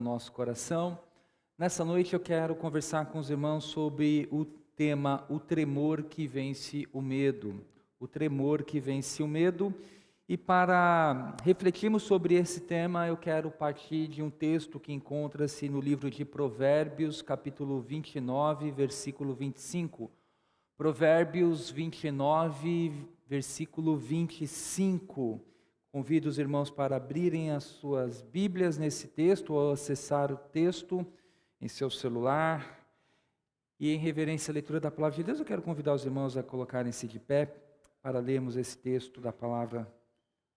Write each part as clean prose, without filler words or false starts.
Nosso coração. Nessa noite eu quero conversar com os irmãos sobre o tema o tremor que vence o medo. O tremor que vence o medo. E para refletirmos sobre esse tema, eu quero partir de um texto que encontra-se no livro de Provérbios, capítulo 29, versículo 25. Provérbios 29, versículo 25. Convido os irmãos para abrirem as suas Bíblias nesse texto, ou acessar o texto em seu celular. E em reverência à leitura da palavra de Deus, eu quero convidar os irmãos a colocarem-se de pé para lermos esse texto da palavra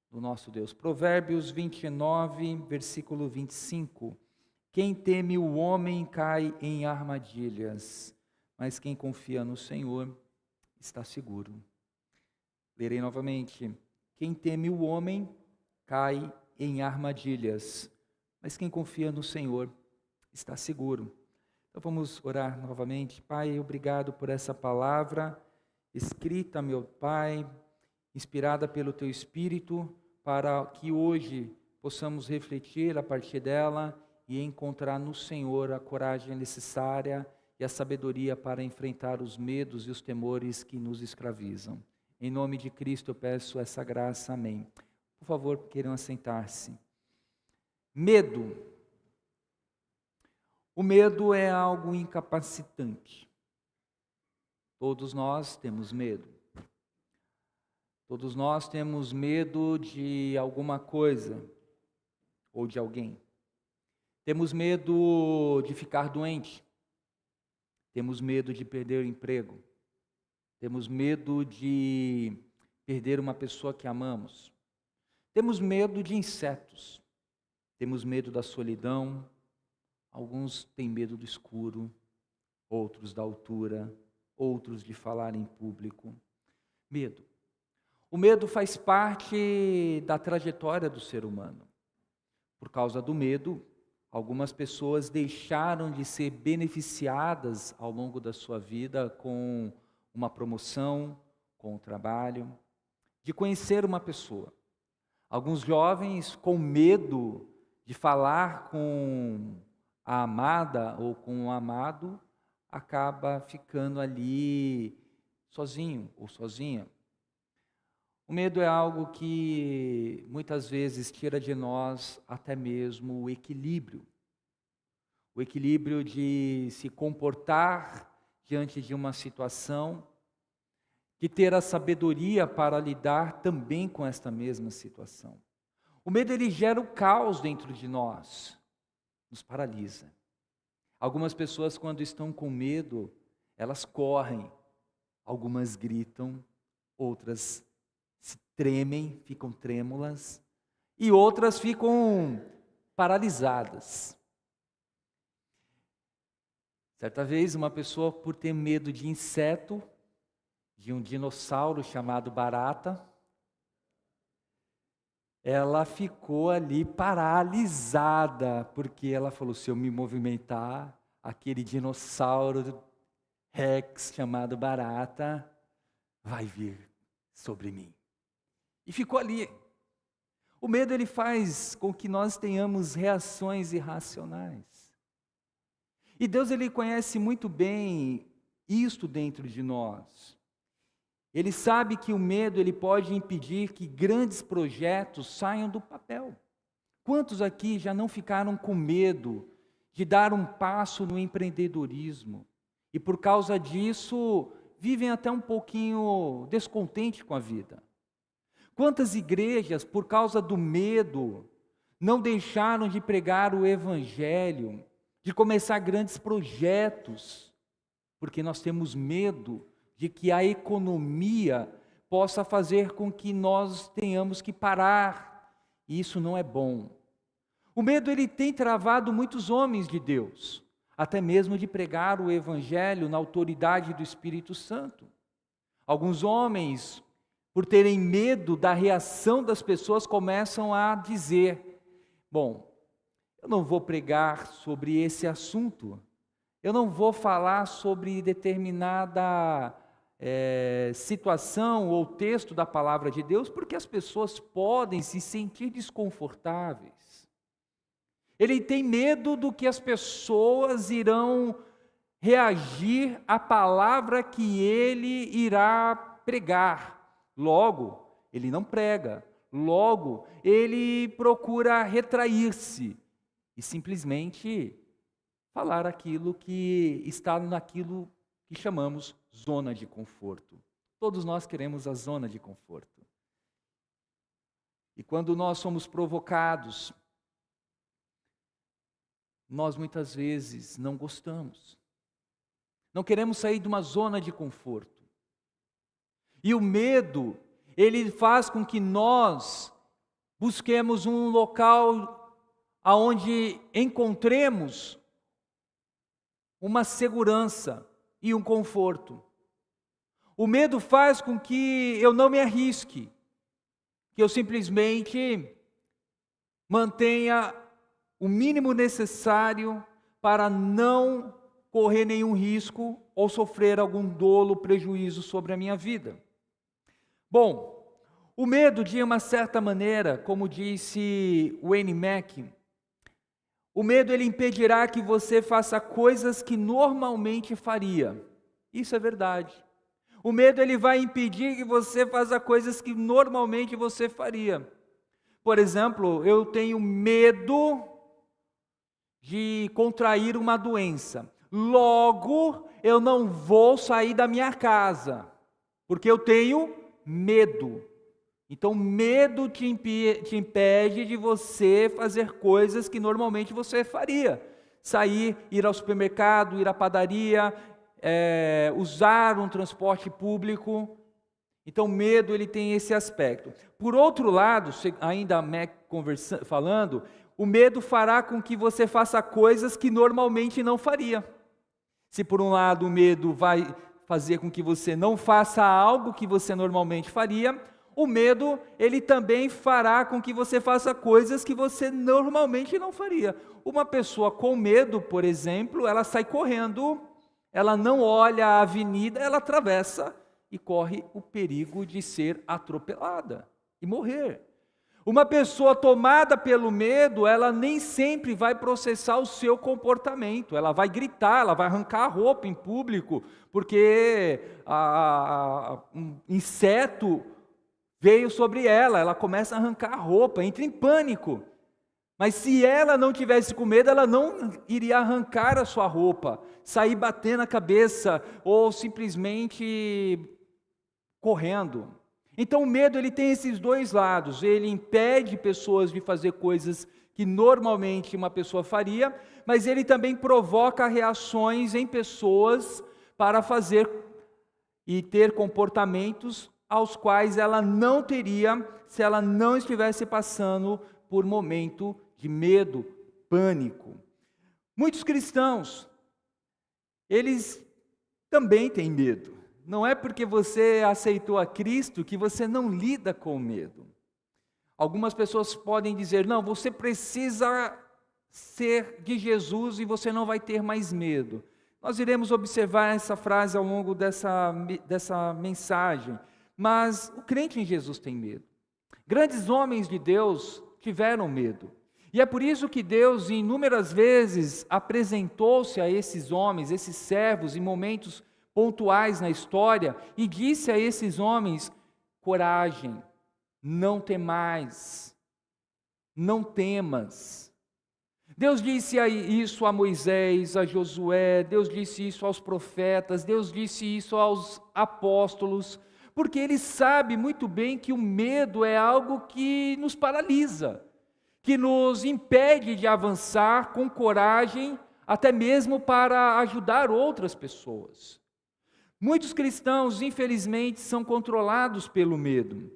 do nosso Deus. Provérbios 29, versículo 25. Quem teme o homem cai em armadilhas, mas quem confia no Senhor está seguro. Lerei novamente. Quem teme o homem cai em armadilhas, mas quem confia no Senhor está seguro. Então vamos orar novamente. Pai, obrigado por essa palavra escrita, meu Pai, inspirada pelo Teu Espírito, para que hoje possamos refletir a partir dela e encontrar no Senhor a coragem necessária e a sabedoria para enfrentar os medos e os temores que nos escravizam. Em nome de Cristo eu peço essa graça, amém. Por favor, queiram assentar-se. Medo. O medo é algo incapacitante. Todos nós temos medo. Todos nós temos medo de alguma coisa ou de alguém. Temos medo de ficar doente. Temos medo de perder o emprego. Temos medo de perder uma pessoa que amamos. Temos medo de insetos. Temos medo da solidão. Alguns têm medo do escuro, outros da altura, outros de falar em público. Medo. O medo faz parte da trajetória do ser humano. Por causa do medo, algumas pessoas deixaram de ser beneficiadas ao longo da sua vida com uma promoção, com o trabalho, de conhecer uma pessoa. Alguns jovens com medo de falar com a amada ou com o amado, acaba ficando ali sozinho ou sozinha. O medo é algo que muitas vezes tira de nós até mesmo o equilíbrio. O equilíbrio de se comportar diante de uma situação, de ter a sabedoria para lidar também com esta mesma situação. O medo ele gera o caos dentro de nós, nos paralisa. Algumas pessoas quando estão com medo, elas correm, algumas gritam, outras se tremem, ficam trêmulas, e outras ficam paralisadas. Certa vez, uma pessoa, por ter medo de inseto, de um dinossauro chamado barata, ela ficou ali paralisada, porque ela falou, se eu me movimentar, aquele dinossauro Rex chamado barata vai vir sobre mim. E ficou ali. O medo ele faz com que nós tenhamos reações irracionais. E Deus ele conhece muito bem isto dentro de nós. Ele sabe que o medo ele pode impedir que grandes projetos saiam do papel. Quantos aqui já não ficaram com medo de dar um passo no empreendedorismo? E por causa disso, vivem até um pouquinho descontente com a vida. Quantas igrejas, por causa do medo, não deixaram de pregar o evangelho, de começar grandes projetos, porque nós temos medo de que a economia possa fazer com que nós tenhamos que parar, e isso não é bom. O medo ele tem travado muitos homens de Deus, até mesmo de pregar o evangelho na autoridade do Espírito Santo. Alguns homens, por terem medo da reação das pessoas, começam a dizer, bom, eu não vou pregar sobre esse assunto, eu não vou falar sobre determinada situação ou texto da palavra de Deus, porque as pessoas podem se sentir desconfortáveis. Ele tem medo do que as pessoas irão reagir à palavra que ele irá pregar. Logo, ele não prega. Logo, ele procura retrair-se e simplesmente falar aquilo que está naquilo que chamamos zona de conforto. Todos nós queremos a zona de conforto. E quando nós somos provocados, nós muitas vezes não gostamos. Não queremos sair de uma zona de conforto. E o medo, ele faz com que nós busquemos um local aonde encontremos uma segurança e um conforto. O medo faz com que eu não me arrisque, que eu simplesmente mantenha o mínimo necessário para não correr nenhum risco ou sofrer algum dolo, prejuízo sobre a minha vida. Bom, o medo, de uma certa maneira, como disse Wayne Mack, o medo ele impedirá que você faça coisas que normalmente faria. Isso é verdade. O medo ele vai impedir que você faça coisas que normalmente você faria. Por exemplo, eu tenho medo de contrair uma doença. Logo, eu não vou sair da minha casa, porque eu tenho medo. Então, medo te impede de você fazer coisas que normalmente você faria. Sair, ir ao supermercado, ir à padaria, usar um transporte público. Então, medo ele tem esse aspecto. Por outro lado, ainda Mac falando, o medo fará com que você faça coisas que normalmente não faria. Se por um lado o medo vai fazer com que você não faça algo que você normalmente faria, o medo ele também fará com que você faça coisas que você normalmente não faria. Uma pessoa com medo, por exemplo, ela sai correndo, ela não olha a avenida, ela atravessa e corre o perigo de ser atropelada e morrer. Uma pessoa tomada pelo medo, ela nem sempre vai processar o seu comportamento, ela vai gritar, ela vai arrancar a roupa em público, porque um inseto veio sobre ela, ela começa a arrancar a roupa, entra em pânico. Mas se ela não tivesse com medo, ela não iria arrancar a sua roupa, sair batendo a cabeça ou simplesmente correndo. Então o medo ele tem esses dois lados, ele impede pessoas de fazer coisas que normalmente uma pessoa faria, mas ele também provoca reações em pessoas para fazer e ter comportamentos aos quais ela não teria se ela não estivesse passando por momento de medo, pânico. Muitos cristãos, eles também têm medo. Não é porque você aceitou a Cristo que você não lida com o medo. Algumas pessoas podem dizer, não, você precisa ser de Jesus e você não vai ter mais medo. Nós iremos observar essa frase ao longo dessa mensagem. Mas o crente em Jesus tem medo. Grandes homens de Deus tiveram medo. E é por isso que Deus, inúmeras vezes, apresentou-se a esses homens, esses servos, em momentos pontuais na história, e disse a esses homens, coragem, não temais, não temas. Deus disse isso a Moisés, a Josué, Deus disse isso aos profetas, Deus disse isso aos apóstolos, porque Ele sabe muito bem que o medo é algo que nos paralisa, que nos impede de avançar com coragem, até mesmo para ajudar outras pessoas. Muitos cristãos, infelizmente, são controlados pelo medo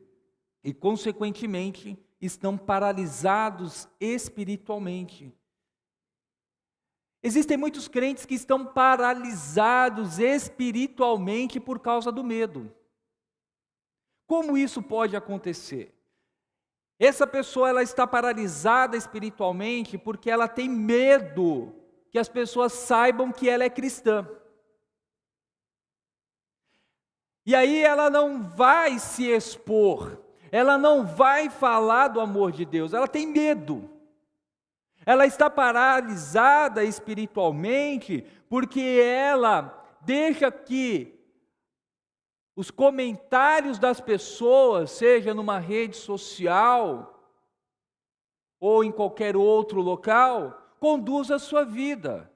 e, consequentemente, estão paralisados espiritualmente. Existem muitos crentes que estão paralisados espiritualmente por causa do medo. Como isso pode acontecer? Essa pessoa ela está paralisada espiritualmente porque ela tem medo que as pessoas saibam que ela é cristã. E aí ela não vai se expor, ela não vai falar do amor de Deus, ela tem medo. Ela está paralisada espiritualmente porque ela deixa que os comentários das pessoas, seja numa rede social ou em qualquer outro local, conduz a sua vida.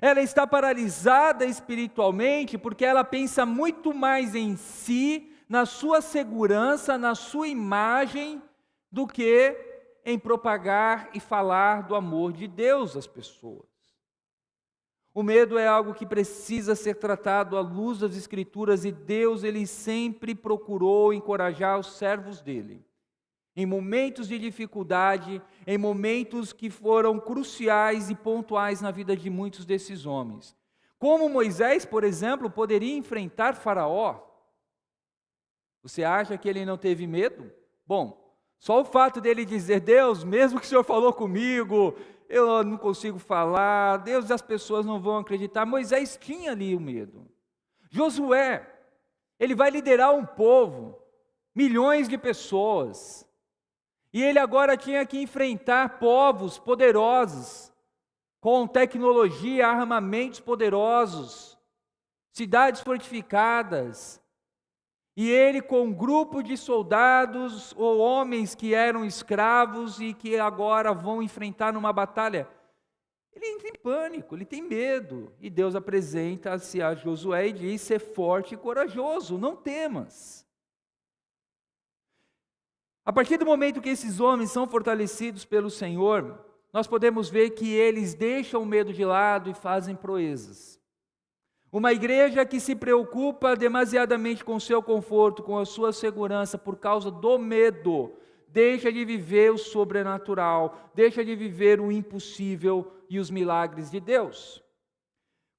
Ela está paralisada espiritualmente porque ela pensa muito mais em si, na sua segurança, na sua imagem, do que em propagar e falar do amor de Deus às pessoas. O medo é algo que precisa ser tratado à luz das Escrituras, e Deus, Ele sempre procurou encorajar os servos dele. Em momentos de dificuldade, em momentos que foram cruciais e pontuais na vida de muitos desses homens. Como Moisés, por exemplo, poderia enfrentar Faraó? Você acha que ele não teve medo? Bom, só o fato dele dizer: Deus, mesmo que o Senhor falou comigo, eu não consigo falar, Deus, as pessoas não vão acreditar. Moisés tinha ali o medo. Josué, ele vai liderar um povo, milhões de pessoas, e ele agora tinha que enfrentar povos poderosos, com tecnologia, armamentos poderosos, cidades fortificadas, e ele com um grupo de soldados ou homens que eram escravos e que agora vão enfrentar numa batalha. Ele entra em pânico, ele tem medo, e Deus apresenta-se a Josué e diz: ser forte e corajoso, não temas. A partir do momento que esses homens são fortalecidos pelo Senhor, nós podemos ver que eles deixam o medo de lado e fazem proezas. Uma igreja que se preocupa demasiadamente com o seu conforto, com a sua segurança por causa do medo, deixa de viver o sobrenatural, deixa de viver o impossível e os milagres de Deus.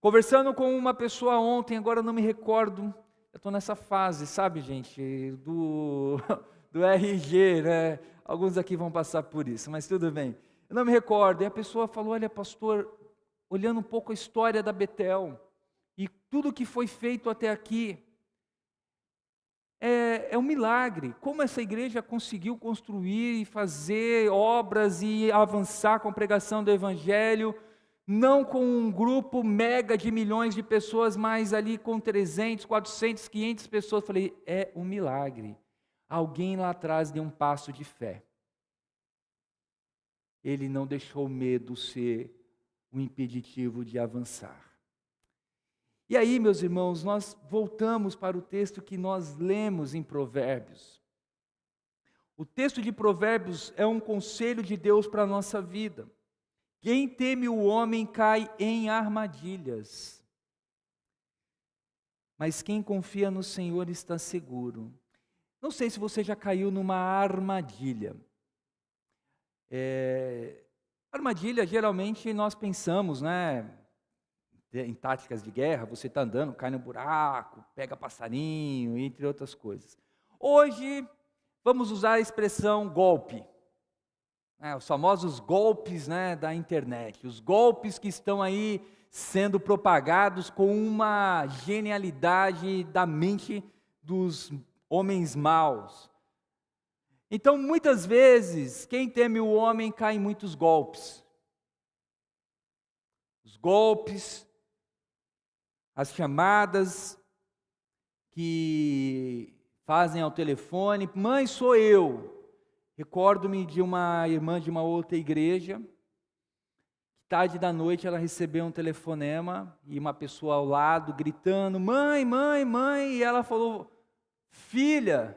Conversando com uma pessoa ontem, agora não me recordo, eu estou nessa fase, sabe, gente, do RG, né? Alguns aqui vão passar por isso, mas tudo bem. Eu não me recordo, e a pessoa falou: olha, pastor, olhando um pouco a história da Betel, e tudo que foi feito até aqui, é um milagre. Como essa igreja conseguiu construir e fazer obras e avançar com a pregação do Evangelho, não com um grupo mega de milhões de pessoas, mas ali com 300, 400, 500 pessoas. Falei: é um milagre. Alguém lá atrás deu um passo de fé. Ele não deixou o medo ser um impeditivo de avançar. E aí, meus irmãos, nós voltamos para o texto que nós lemos em Provérbios. O texto de Provérbios é um conselho de Deus para a nossa vida. Quem teme o homem cai em armadilhas, mas quem confia no Senhor está seguro. Não sei se você já caiu numa armadilha. Armadilha, geralmente nós pensamos, né, em táticas de guerra, você está andando, cai no buraco, pega passarinho, entre outras coisas. Hoje, vamos usar a expressão golpe. Os famosos golpes, né, da internet. Os golpes que estão aí sendo propagados com uma genialidade da mente dos homens maus. Então, muitas vezes, quem teme o homem cai em muitos golpes. Os golpes, as chamadas que fazem ao telefone: mãe, sou eu. Recordo-me de uma irmã de uma outra igreja, tarde da noite ela recebeu um telefonema e uma pessoa ao lado gritando: mãe, mãe, mãe, e ela falou: filha.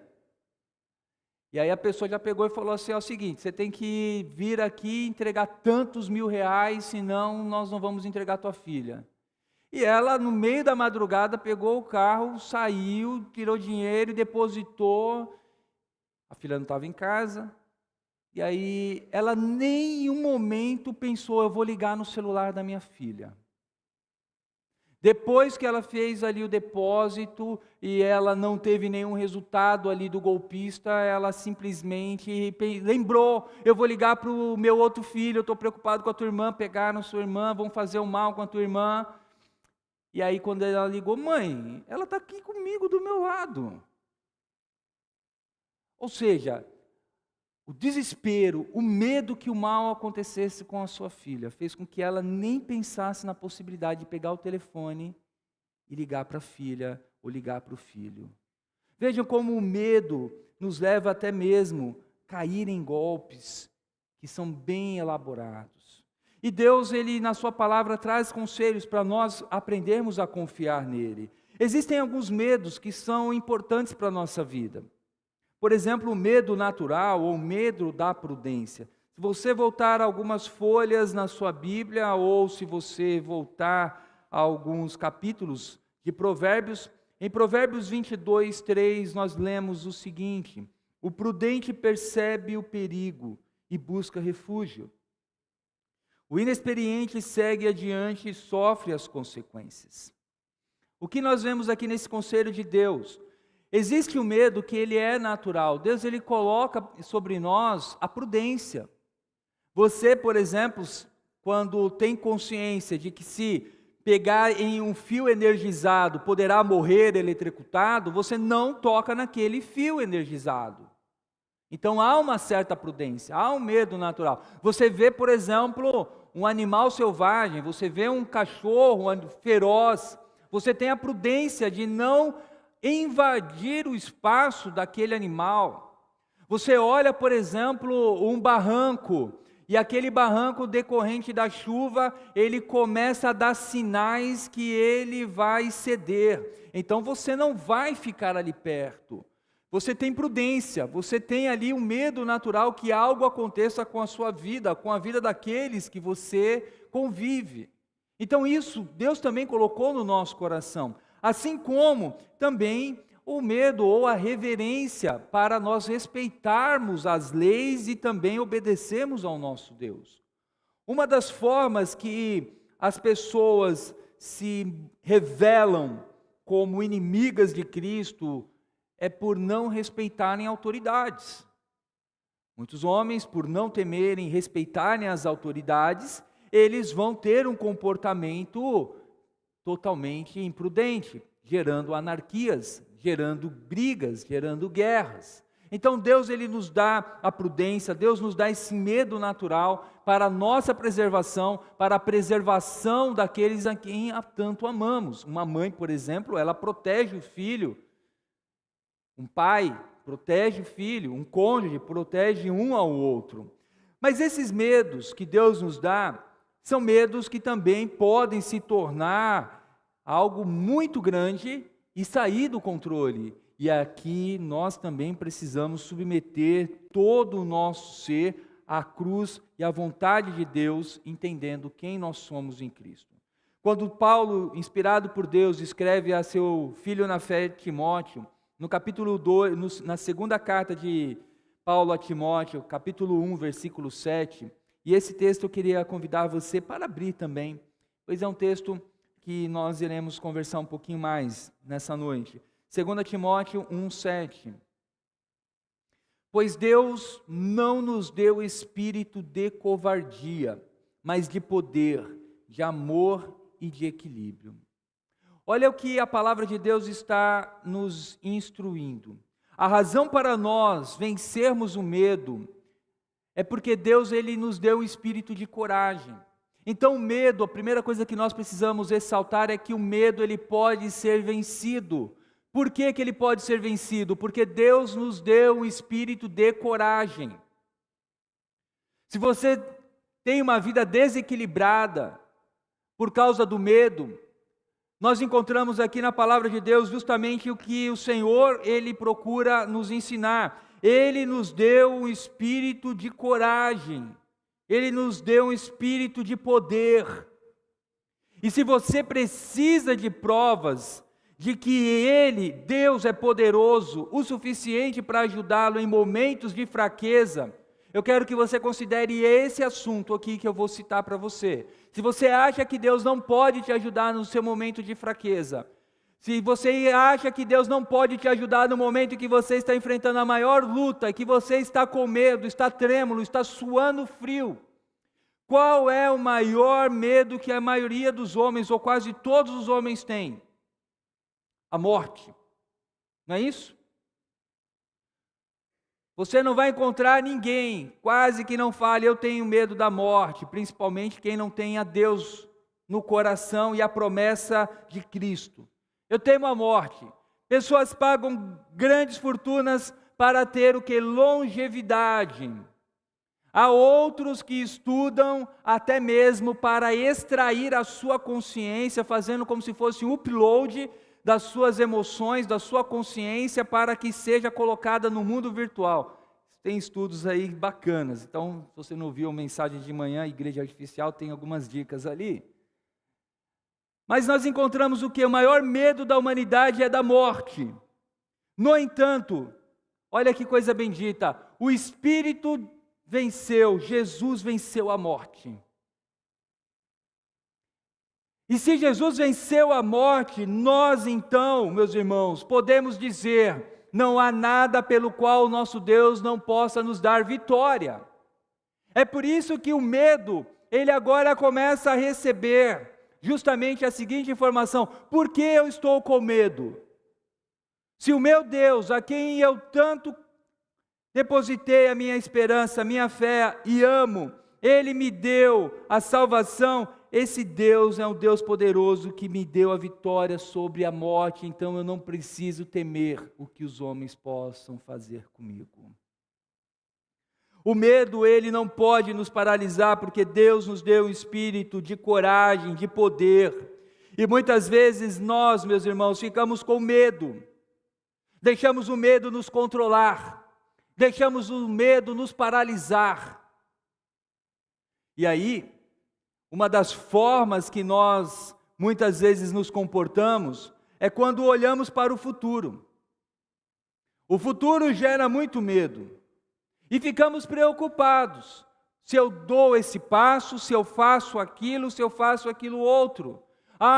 E aí a pessoa já pegou e falou assim: é o seguinte, você tem que vir aqui entregar tantos R$1.000, senão nós não vamos entregar tua filha. E ela, no meio da madrugada, pegou o carro, saiu, tirou dinheiro e depositou. A filha não estava em casa. E aí ela nem em um momento pensou: eu vou ligar no celular da minha filha. Depois que ela fez ali o depósito e ela não teve nenhum resultado ali do golpista, ela simplesmente lembrou: eu vou ligar para o meu outro filho, eu estou preocupado com a tua irmã, pegaram sua irmã, vão fazer o mal com a tua irmã. E aí quando ela ligou: mãe, ela está aqui comigo do meu lado. Ou seja, o desespero, o medo que o mal acontecesse com a sua filha, fez com que ela nem pensasse na possibilidade de pegar o telefone e ligar para a filha ou ligar para o filho. Vejam como o medo nos leva até mesmo a cair em golpes que são bem elaborados. E Deus, Ele na sua palavra traz conselhos para nós aprendermos a confiar nele. Existem alguns medos que são importantes para a nossa vida. Por exemplo, o medo natural ou o medo da prudência. Se você voltar algumas folhas na sua Bíblia ou se você voltar a alguns capítulos de Provérbios, em Provérbios 22, 3, nós lemos o seguinte: o prudente percebe o perigo e busca refúgio. O inexperiente segue adiante e sofre as consequências. O que nós vemos aqui nesse conselho de Deus? Existe o medo que ele é natural. Deus, ele coloca sobre nós a prudência. Você, por exemplo, quando tem consciência de que se pegar em um fio energizado poderá morrer eletrocutado, você não toca naquele fio energizado. Então há uma certa prudência, há um medo natural. Você vê, por exemplo, um animal selvagem, você vê um cachorro feroz, você tem a prudência de não invadir o espaço daquele animal. Você olha, por exemplo, um barranco, e aquele barranco decorrente da chuva, ele começa a dar sinais que ele vai ceder. Então você não vai ficar ali perto. Você tem prudência, você tem ali um medo natural que algo aconteça com a sua vida, com a vida daqueles que você convive. Então isso Deus também colocou no nosso coração. Assim como também o medo ou a reverência para nós respeitarmos as leis e também obedecermos ao nosso Deus. Uma das formas que as pessoas se revelam como inimigas de Cristo é por não respeitarem autoridades. Muitos homens, por não temerem respeitarem as autoridades, eles vão ter um comportamento totalmente imprudente, gerando anarquias, gerando brigas, gerando guerras. Então Deus, ele nos dá a prudência, Deus nos dá esse medo natural para a nossa preservação, para a preservação daqueles a quem tanto amamos. Uma mãe, por exemplo, ela protege o filho. Um pai protege o filho, um cônjuge protege um ao outro. Mas esses medos que Deus nos dá, são medos que também podem se tornar algo muito grande e sair do controle. E aqui nós também precisamos submeter todo o nosso ser à cruz e à vontade de Deus, entendendo quem nós somos em Cristo. Quando Paulo, inspirado por Deus, escreve a seu filho na fé, Timóteo, no capítulo 2, na segunda carta de Paulo a Timóteo, capítulo 1, versículo 7, e esse texto eu queria convidar você para abrir também, pois é um texto que nós iremos conversar um pouquinho mais nessa noite. 2 Timóteo 1, 7. Pois Deus não nos deu espírito de covardia, mas de poder, de amor e de equilíbrio. Olha o que a palavra de Deus está nos instruindo. A razão para nós vencermos o medo é porque Deus, ele nos deu um espírito de coragem. Então o medo, a primeira coisa que nós precisamos ressaltar é que o medo, ele pode ser vencido. Por que que ele pode ser vencido? Porque Deus nos deu um espírito de coragem. Se você tem uma vida desequilibrada por causa do medo, nós encontramos aqui na palavra de Deus justamente o que o Senhor, ele procura nos ensinar. Ele nos deu um espírito de coragem. Ele nos deu um espírito de poder. E se você precisa de provas de que Ele, Deus, é poderoso o suficiente para ajudá-lo em momentos de fraqueza, eu quero que você considere esse assunto aqui que eu vou citar para você. Se você acha que Deus não pode te ajudar no seu momento de fraqueza, se você acha que Deus não pode te ajudar no momento em que você está enfrentando a maior luta, que você está com medo, está trêmulo, está suando frio, qual é o maior medo que a maioria dos homens, ou quase todos os homens têm? A morte. Não é isso? Você não vai encontrar ninguém, quase que não fale, eu tenho medo da morte, principalmente quem não tem a Deus no coração e a promessa de Cristo. Eu temo a morte. Pessoas pagam grandes fortunas para ter o que? Longevidade. Há outros que estudam até mesmo para extrair a sua consciência, fazendo como se fosse um upload das suas emoções, da sua consciência, para que seja colocada no mundo virtual. Tem estudos aí bacanas. Então, se você não viu a mensagem de manhã, Igreja Artificial, tem algumas dicas ali. Mas nós encontramos o que? O maior medo da humanidade é da morte. No entanto, olha que coisa bendita, o Espírito venceu, Jesus venceu a morte. E se Jesus venceu a morte, nós então, meus irmãos, podemos dizer, não há nada pelo qual o nosso Deus não possa nos dar vitória. É por isso que o medo, ele agora começa a receber justamente a seguinte informação: por que eu estou com medo? Se o meu Deus, a quem eu tanto depositei a minha esperança, a minha fé e amo, Ele me deu a salvação, esse Deus é um Deus poderoso que me deu a vitória sobre a morte, então eu não preciso temer o que os homens possam fazer comigo. O medo, ele não pode nos paralisar, porque Deus nos deu um espírito de coragem, de poder, e muitas vezes nós, meus irmãos, ficamos com medo, deixamos o medo nos controlar, deixamos o medo nos paralisar. E aí, uma das formas que nós muitas vezes nos comportamos é quando olhamos para o futuro. O futuro gera muito medo e ficamos preocupados. Se eu dou esse passo, se eu faço aquilo, se eu faço aquilo outro.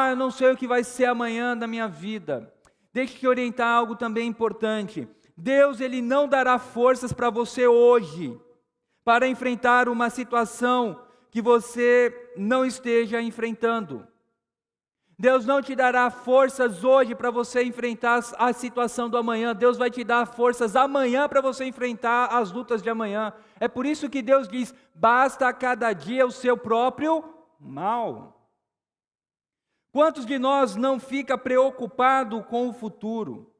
Eu não sei o que vai ser amanhã da minha vida. Deixa eu te orientar algo também importante. Deus, Ele não dará forças para você hoje, para enfrentar uma situação que você não esteja enfrentando. Deus não te dará forças hoje para você enfrentar a situação do amanhã. Deus vai te dar forças amanhã para você enfrentar as lutas de amanhã. É por isso que Deus diz, basta a cada dia o seu próprio mal. Quantos de nós não fica preocupado com o futuro?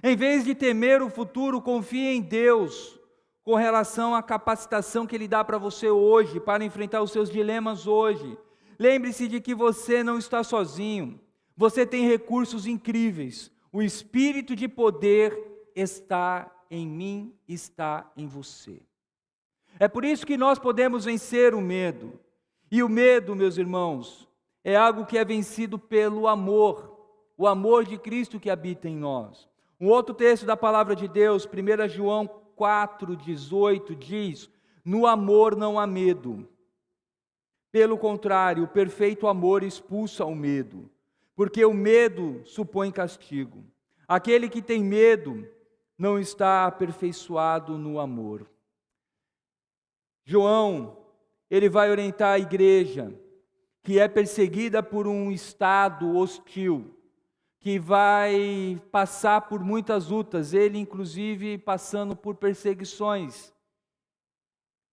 Em vez de temer o futuro, confie em Deus com relação à capacitação que Ele dá para você hoje, para enfrentar os seus dilemas hoje. Lembre-se de que você não está sozinho, você tem recursos incríveis, o Espírito de poder está em mim, está em você. É por isso que nós podemos vencer o medo, e o medo, meus irmãos, é algo que é vencido pelo amor, o amor de Cristo que habita em nós. Um outro texto da palavra de Deus, 1 João 4,18 diz, no amor não há medo. Pelo contrário, o perfeito amor expulsa o medo, porque o medo supõe castigo. Aquele que tem medo não está aperfeiçoado no amor. João, ele vai orientar a igreja que é perseguida por um estado hostil, que vai passar por muitas lutas, ele inclusive passando por perseguições.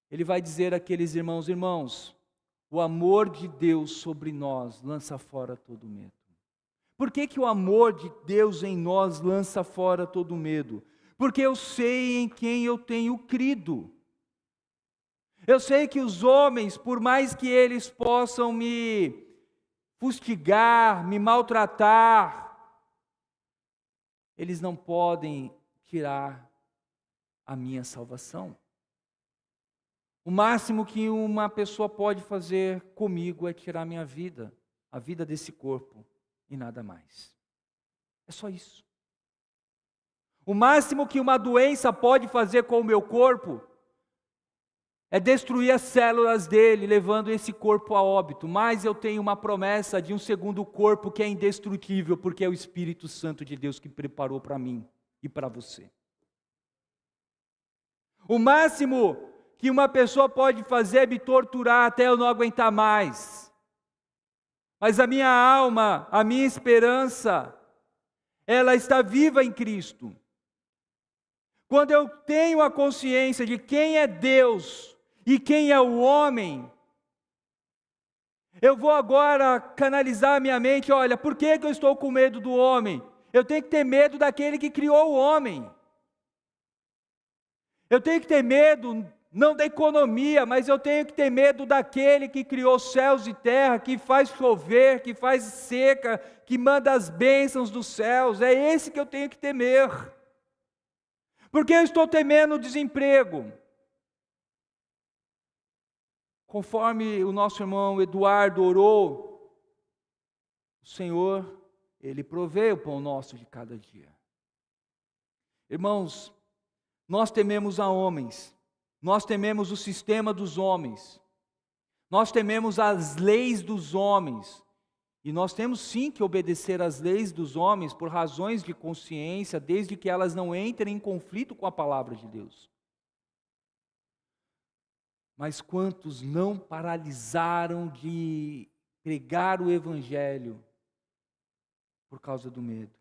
Ele vai dizer àqueles irmãos, o amor de Deus sobre nós lança fora todo medo. Por que o amor de Deus em nós lança fora todo medo? Porque eu sei em quem eu tenho crido. Eu sei que os homens, por mais que eles possam me fustigar, me maltratar, eles não podem tirar a minha salvação. O máximo que uma pessoa pode fazer comigo é tirar minha vida, a vida desse corpo, e nada mais. É só isso. O máximo que uma doença pode fazer com o meu corpo é destruir as células dele, levando esse corpo a óbito. Mas eu tenho uma promessa de um segundo corpo que é indestrutível, porque é o Espírito Santo de Deus que preparou para mim e para você. O máximo que uma pessoa pode fazer é me torturar até eu não aguentar mais. Mas a minha alma, a minha esperança, ela está viva em Cristo. quando eu tenho a consciência de quem é Deus e quem é o homem, eu vou agora canalizar a minha mente, olha, por que eu estou com medo do homem? Eu tenho que ter medo daquele que criou o homem. Eu tenho que ter medo, não da economia, mas eu tenho que ter medo daquele que criou céus e terra, que faz chover, que faz seca, que manda as bênçãos dos céus. É esse que eu tenho que temer. Por que eu estou temendo o desemprego? Conforme o nosso irmão Eduardo orou, o Senhor, Ele provê o pão nosso de cada dia. Irmãos, nós tememos a homens, nós tememos o sistema dos homens, nós tememos as leis dos homens, e nós temos sim que obedecer às leis dos homens por razões de consciência, desde que elas não entrem em conflito com a palavra de Deus. Mas quantos não paralisaram de pregar o Evangelho por causa do medo?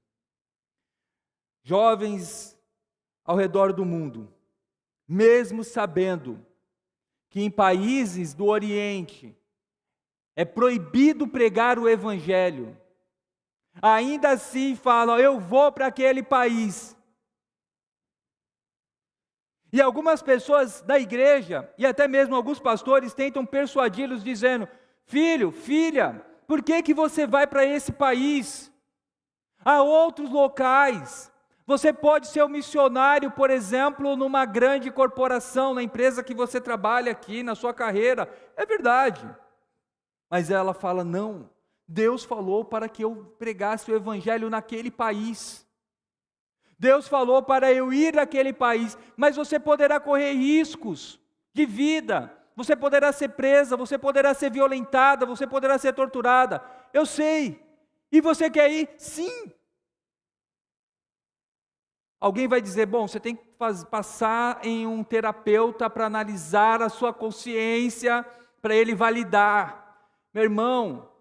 Jovens ao redor do mundo, mesmo sabendo que em países do Oriente é proibido pregar o Evangelho, ainda assim falam, eu vou para aquele país. E algumas pessoas da igreja, e até mesmo alguns pastores, tentam persuadi-los dizendo, filho, filha, por que você vai para esse país? Há outros locais. Você pode ser um missionário, por exemplo, numa grande corporação, na empresa que você trabalha aqui, na sua carreira. É verdade. Mas ela fala, não, Deus falou para que eu pregasse o evangelho naquele país. Deus falou para eu ir naquele país, mas você poderá correr riscos de vida. Você poderá ser presa, você poderá ser violentada, você poderá ser torturada. Eu sei. E você quer ir? Sim. Alguém vai dizer, bom, você tem que passar em um terapeuta para analisar a sua consciência, para ele validar. Meu irmão,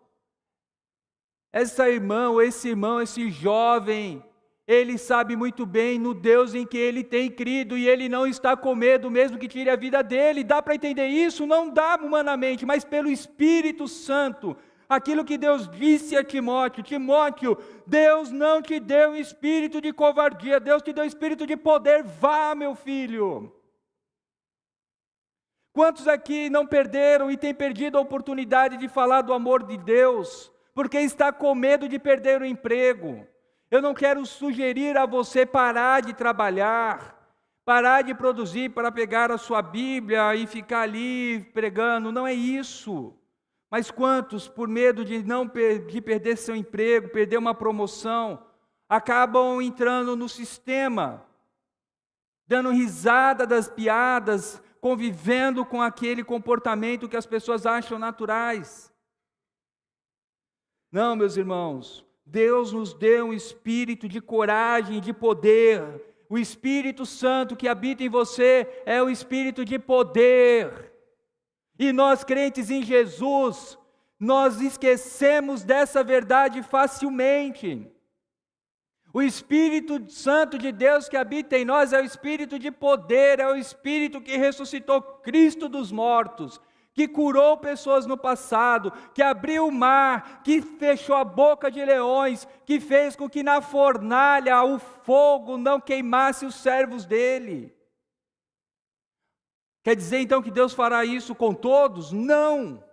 essa irmã, ou esse irmão, esse jovem, ele sabe muito bem no Deus em que ele tem crido, e ele não está com medo mesmo que tire a vida dele. Dá para entender isso? Não dá humanamente, mas pelo Espírito Santo. Aquilo que Deus disse a Timóteo, Timóteo, Deus não te deu espírito de covardia, Deus te deu espírito de poder, vá meu filho. Quantos aqui não perderam e têm perdido a oportunidade de falar do amor de Deus, porque está com medo de perder o emprego? Eu não quero sugerir a você parar de trabalhar, parar de produzir para pegar a sua Bíblia e ficar ali pregando, não é isso. Mas quantos, por medo de perder seu emprego, perder uma promoção, acabam entrando no sistema, dando risada das piadas, convivendo com aquele comportamento que as pessoas acham naturais? Não, meus irmãos, Deus nos deu um espírito de coragem, de poder. O Espírito Santo que habita em você é o espírito de poder. E nós, crentes em Jesus, nós esquecemos dessa verdade facilmente. O Espírito Santo de Deus que habita em nós é o espírito de poder, é o espírito que ressuscitou Cristo dos mortos, que curou pessoas no passado, que abriu o mar, que fechou a boca de leões, que fez com que na fornalha o fogo não queimasse os servos dele. Quer dizer então que Deus fará isso com todos? Não!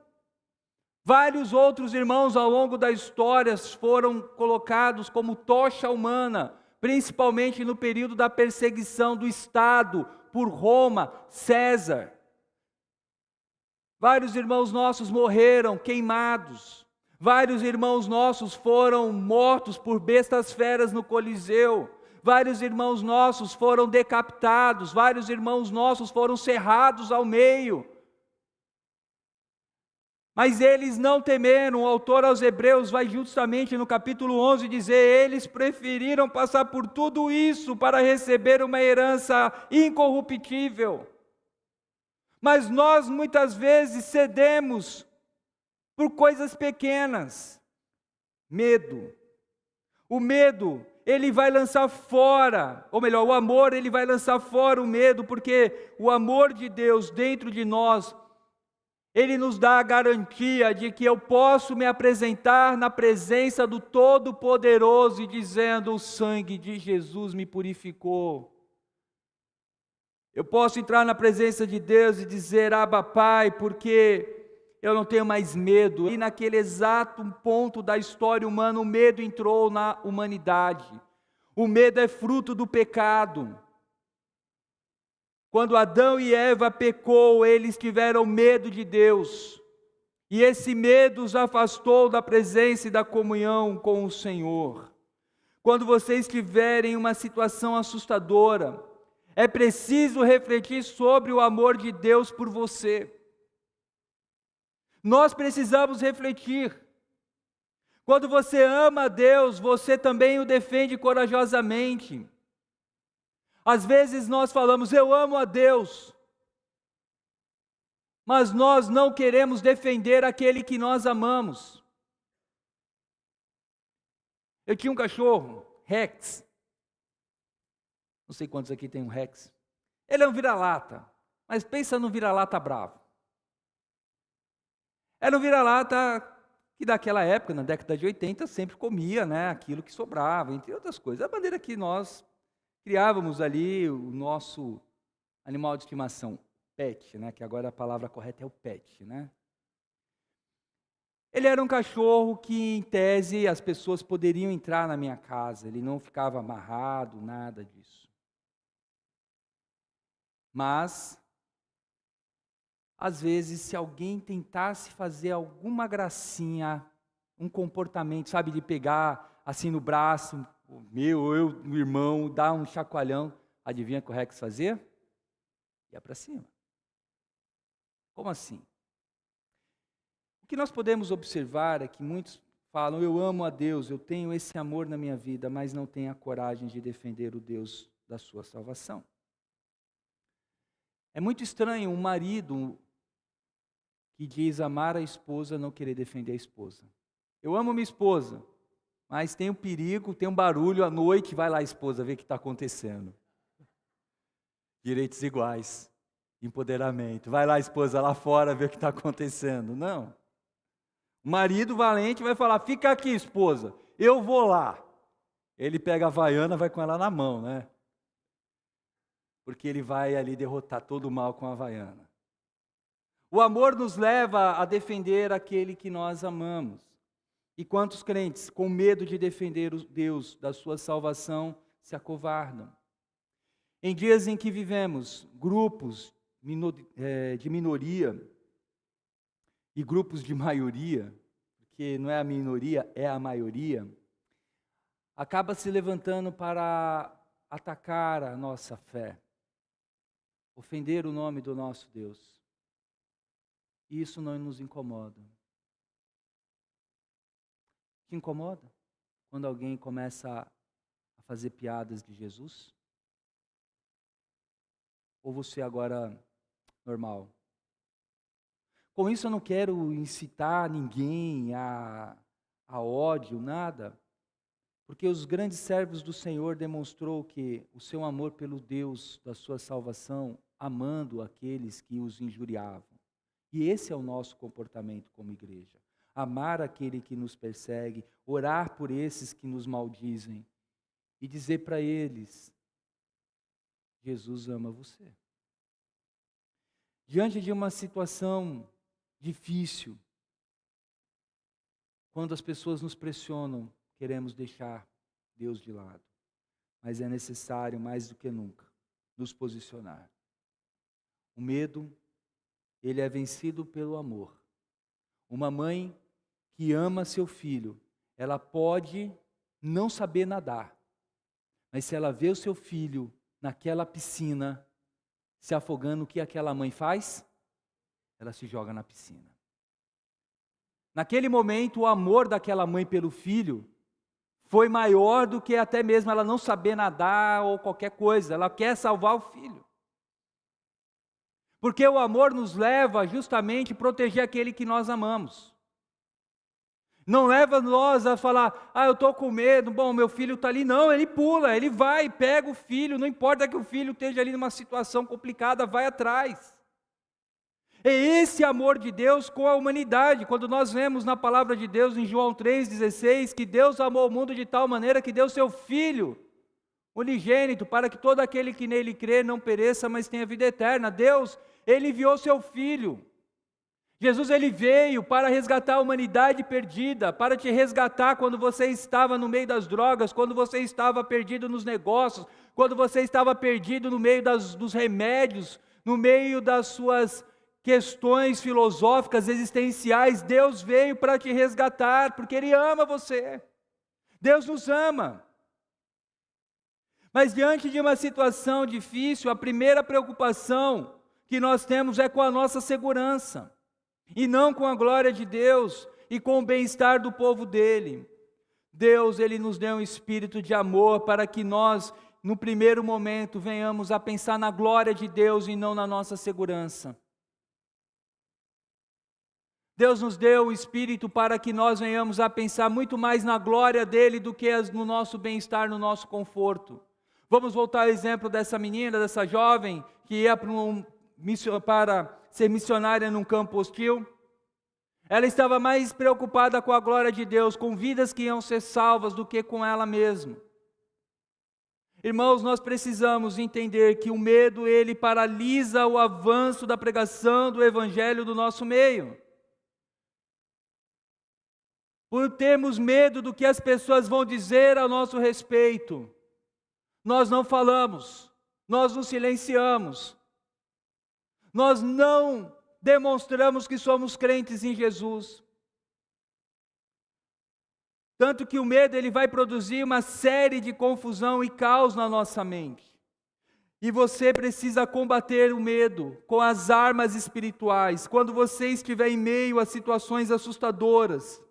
Vários outros irmãos ao longo da história foram colocados como tocha humana, principalmente no período da perseguição do Estado por Roma, César. Vários irmãos nossos morreram queimados. Vários irmãos nossos foram mortos por bestas feras no Coliseu. Vários irmãos nossos foram decapitados. Vários irmãos nossos foram serrados ao meio. Mas eles não temeram. O autor aos Hebreus vai justamente no capítulo 11 dizer: eles preferiram passar por tudo isso para receber uma herança incorruptível. Mas nós muitas vezes cedemos por coisas pequenas. Medo. O medo ele vai lançar fora, ou melhor, o amor, ele vai lançar fora o medo, porque o amor de Deus dentro de nós, ele nos dá a garantia de que eu posso me apresentar na presença do Todo-Poderoso e dizendo: o sangue de Jesus me purificou. Eu posso entrar na presença de Deus e dizer: Abba, Pai, porque eu não tenho mais medo. E naquele exato ponto da história humana, o medo entrou na humanidade. O medo é fruto do pecado. Quando Adão e Eva pecou, eles tiveram medo de Deus. E esse medo os afastou da presença e da comunhão com o Senhor. Quando vocês estiverem em uma situação assustadora, é preciso refletir sobre o amor de Deus por você. Nós precisamos refletir. Quando você ama a Deus, você também o defende corajosamente. Às vezes nós falamos: eu amo a Deus, mas nós não queremos defender aquele que nós amamos. Eu tinha um cachorro, Rex. Não sei quantos aqui tem um Rex. Ele é um vira-lata, mas pensa no vira-lata bravo. Era um vira-lata que daquela época, na década de 80, sempre comia, né, aquilo que sobrava, entre outras coisas. A maneira que nós criávamos ali o nosso animal de estimação, pet, né, que agora a palavra correta é o pet, né? Ele era um cachorro que, em tese, as pessoas poderiam entrar na minha casa, ele não ficava amarrado, nada disso. Mas, às vezes, se alguém tentasse fazer alguma gracinha, um comportamento, sabe, de pegar assim no braço, o irmão, dar um chacoalhão, adivinha o que o Rex fazia? Ia para cima. Como assim? O que nós podemos observar é que muitos falam: eu amo a Deus, eu tenho esse amor na minha vida, mas não têm a coragem de defender o Deus da sua salvação. É muito estranho um marido que diz amar a esposa, não querer defender a esposa. Eu amo minha esposa, mas tem um perigo, tem um barulho à noite, vai lá a esposa ver o que está acontecendo. Direitos iguais, empoderamento. Vai lá a esposa lá fora ver o que está acontecendo. Não. O marido valente vai falar: fica aqui, esposa, eu vou lá. Ele pega a havaiana, vai com ela na mão, né? Porque ele vai ali derrotar todo o mal com a havaiana. O amor nos leva a defender aquele que nós amamos. E quantos crentes, com medo de defender o Deus da sua salvação, se acovardam? Em dias em que vivemos grupos de minoria e grupos de maioria, porque não é a minoria, é a maioria, acaba se levantando para atacar a nossa fé, ofender o nome do nosso Deus. E isso não nos incomoda. Te incomoda quando alguém começa a fazer piadas de Jesus? Ou você agora normal? Com isso eu não quero incitar ninguém a ódio, nada, porque os grandes servos do Senhor demonstrou que o seu amor pelo Deus da sua salvação, amando aqueles que os injuriavam. E esse é o nosso comportamento como igreja. Amar aquele que nos persegue, orar por esses que nos maldizem e dizer para eles: Jesus ama você. Diante de uma situação difícil, quando as pessoas nos pressionam, queremos deixar Deus de lado. Mas é necessário, mais do que nunca, nos posicionar. O medo, ele é vencido pelo amor. Uma mãe que ama seu filho, ela pode não saber nadar, mas se ela vê o seu filho naquela piscina, se afogando, o que aquela mãe faz? Ela se joga na piscina. Naquele momento, o amor daquela mãe pelo filho foi maior do que até mesmo ela não saber nadar ou qualquer coisa. Ela quer salvar o filho. Porque o amor nos leva justamente a proteger aquele que nós amamos. Não leva nós a falar, eu estou com medo, bom, meu filho está ali. Não, ele pula, ele vai, pega o filho, não importa que o filho esteja ali numa situação complicada, vai atrás. É esse amor de Deus com a humanidade. Quando nós vemos na palavra de Deus, em João 3,16, que Deus amou o mundo de tal maneira que deu seu Filho unigênito, para que todo aquele que nele crê não pereça, mas tenha vida eterna. Deus, Ele enviou seu Filho. Jesus, Ele veio para resgatar a humanidade perdida, para te resgatar quando você estava no meio das drogas, quando você estava perdido nos negócios, quando você estava perdido no meio dos remédios, no meio das suas questões filosóficas, existenciais. Deus veio para te resgatar, porque Ele ama você. Deus nos ama. Mas diante de uma situação difícil, a primeira preocupação que nós temos é com a nossa segurança, e não com a glória de Deus e com o bem-estar do povo dele. Deus, Ele nos deu um espírito de amor para que nós, no primeiro momento, venhamos a pensar na glória de Deus e não na nossa segurança. Deus nos deu o espírito para que nós venhamos a pensar muito mais na glória dele do que no nosso bem-estar, no nosso conforto. Vamos voltar ao exemplo dessa menina, dessa jovem que ia para ser missionária num campo hostil. Ela estava mais preocupada com a glória de Deus, com vidas que iam ser salvas, do que com ela mesma. Irmãos, nós precisamos entender que o medo, ele paralisa o avanço da pregação do evangelho do nosso meio. Por termos medo do que as pessoas vão dizer a nosso respeito, nós não falamos, nós nos silenciamos. Nós não demonstramos que somos crentes em Jesus. Tanto que o medo, ele vai produzir uma série de confusão e caos na nossa mente. E você precisa combater o medo com as armas espirituais. Quando você estiver em meio a situações assustadoras,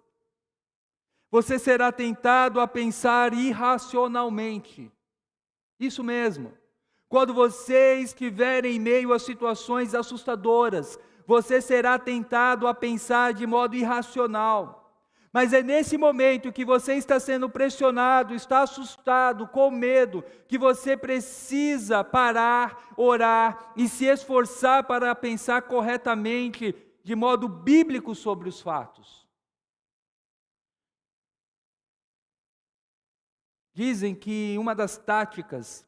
você será tentado a pensar irracionalmente. Isso mesmo. Quando você estiver em meio a situações assustadoras, você será tentado a pensar de modo irracional. Mas é nesse momento que você está sendo pressionado, está assustado, com medo, que você precisa parar, orar e se esforçar para pensar corretamente, de modo bíblico sobre os fatos. Dizem que uma das táticas